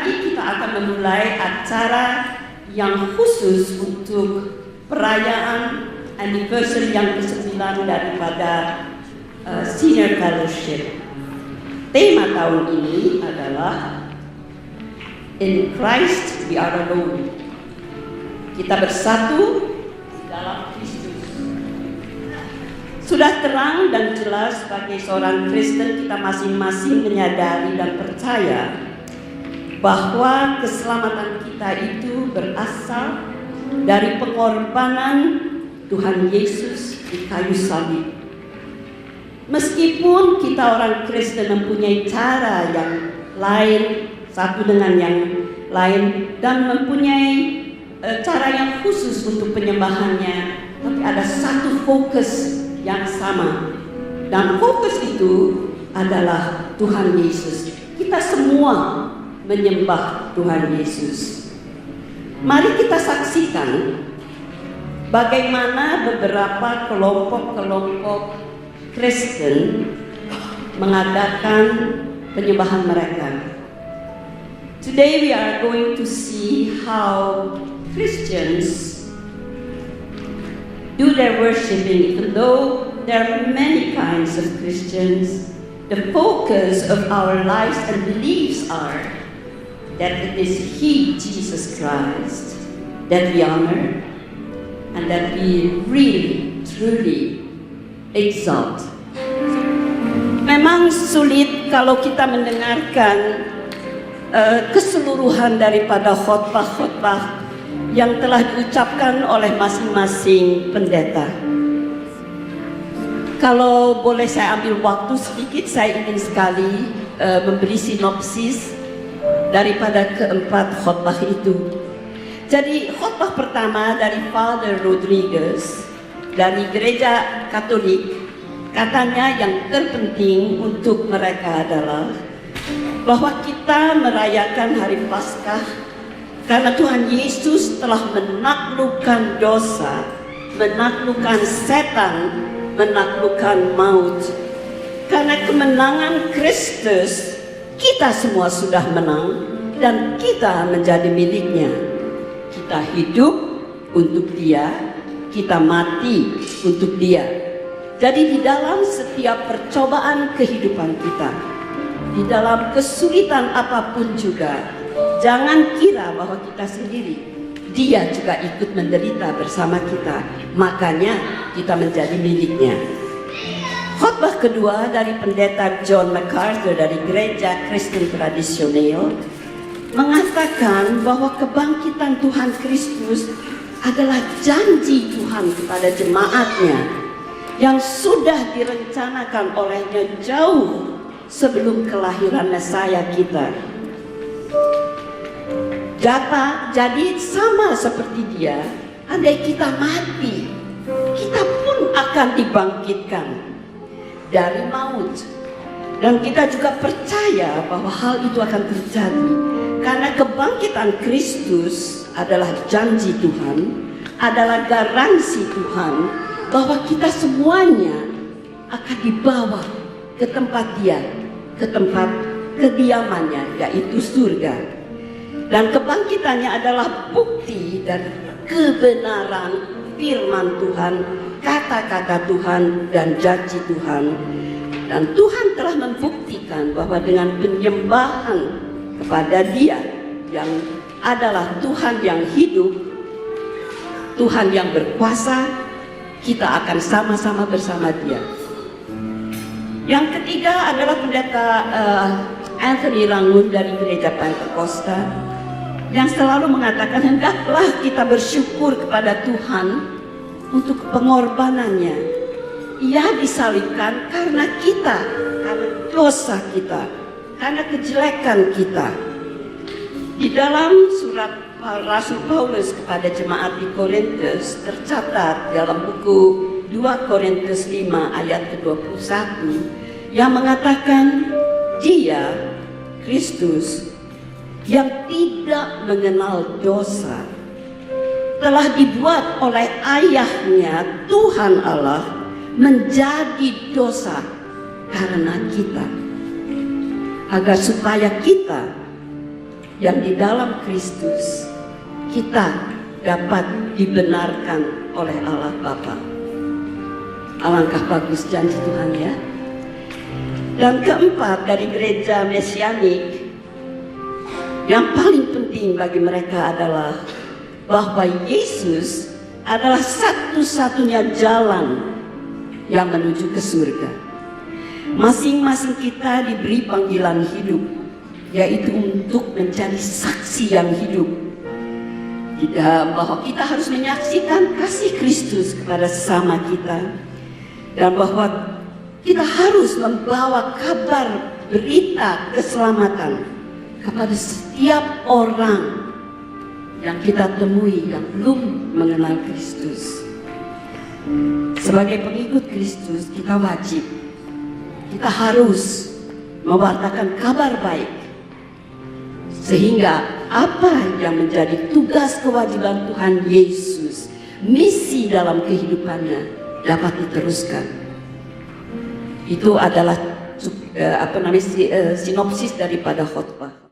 tadi kita akan memulai acara yang khusus untuk perayaan anniversary yang ke-9 daripada Senior Fellowship. Tema tahun ini adalah In Christ We Are Alone. Kita bersatu dalam Kristus. Sudah terang dan jelas bagi seorang Kristen, kita masing-masing menyadari dan percaya bahwa keselamatan kita itu berasal dari pengorbanan Tuhan Yesus di kayu salib. Meskipun kita orang Kristen mempunyai cara yang lain satu dengan yang lain dan mempunyai cara yang khusus untuk penyembahannya, tapi ada satu fokus yang sama, dan fokus itu adalah Tuhan Yesus. Kita semua menyembah Tuhan Yesus. Mari kita saksikan bagaimana beberapa kelompok-kelompok Kristen mengadakan penyembahan mereka. Today we are going to see how Christians do their worshiping, even though there are many kinds of Christians. The focus of our lives and beliefs are that it is He, Jesus Christ, that we honor and that we really, truly exalt. Memang sulit kalau kita mendengarkan keseluruhan daripada khotbah-khotbah yang telah diucapkan oleh masing-masing pendeta. Kalau boleh saya ambil waktu sedikit, saya ingin sekali memberi sinopsis daripada keempat khotbah itu. Jadi khotbah pertama dari Father Rodriguez dari Gereja Katolik, katanya yang terpenting untuk mereka adalah bahwa kita merayakan hari Paskah karena Tuhan Yesus telah menaklukkan dosa, menaklukkan setan, menaklukkan maut. Karena kemenangan Kristus, kita semua sudah menang dan kita menjadi miliknya. Kita hidup untuk Dia, kita mati untuk Dia. Jadi di dalam setiap percobaan kehidupan kita, di dalam kesulitan apapun juga, jangan kira bahwa kita sendiri. Dia juga ikut menderita bersama kita. Makanya kita menjadi miliknya. Khotbah kedua dari pendeta John MacArthur dari Gereja Kristen Tradisional mengatakan bahwa kebangkitan Tuhan Kristus adalah janji Tuhan kepada jemaatnya yang sudah direncanakan olehnya jauh sebelum kelahiran Mesias kita. Jadi sama seperti Dia, andai kita mati, kita pun akan dibangkitkan dari maut. Dan kita juga percaya bahwa hal itu akan terjadi karena kebangkitan Kristus adalah janji Tuhan, adalah garansi Tuhan bahwa kita semuanya akan dibawa ke tempat Dia, ke tempat kediamannya, yaitu surga. Dan kebangkitannya adalah bukti dan kebenaran firman Tuhan, kata-kata Tuhan dan janji Tuhan. Dan Tuhan telah membuktikan bahwa dengan penyembahan kepada Dia yang adalah Tuhan yang hidup, Tuhan yang berkuasa, kita akan sama-sama bersama Dia. Yang ketiga adalah pendeta Anthony Rangun dari Gereja Pentakosta yang selalu mengatakan, hendaklah kita bersyukur kepada Tuhan untuk pengorbanannya. Ia disalibkan karena kita, karena dosa kita, karena kejelekan kita. Di dalam surat Rasul Paulus kepada jemaat di Korintus tercatat dalam buku 2 Korintus 5 ayat ke-21 yang mengatakan, Dia, Kristus, yang tidak mengenal dosa, telah dibuat oleh ayahnya Tuhan Allah menjadi dosa karena kita, agar supaya kita yang di dalam Kristus kita dapat dibenarkan oleh Allah Bapa. Alangkah bagus janji Tuhan ya. Dan keempat, dari gereja mesianik, yang paling penting bagi mereka adalah bahwa Yesus adalah satu-satunya jalan yang menuju ke surga. Masing-masing kita diberi panggilan hidup, yaitu untuk menjadi saksi yang hidup. Bahwa kita harus menyaksikan kasih Kristus kepada sesama kita, dan bahwa kita harus membawa kabar berita keselamatan kepada setiap orang yang kita temui yang belum mengenal Kristus. Sebagai pengikut Kristus, kita wajib, kita harus mewartakan kabar baik, sehingga apa yang menjadi tugas kewajiban Tuhan Yesus, misi dalam kehidupannya, dapat diteruskan. Itu adalah sinopsis daripada khotbah.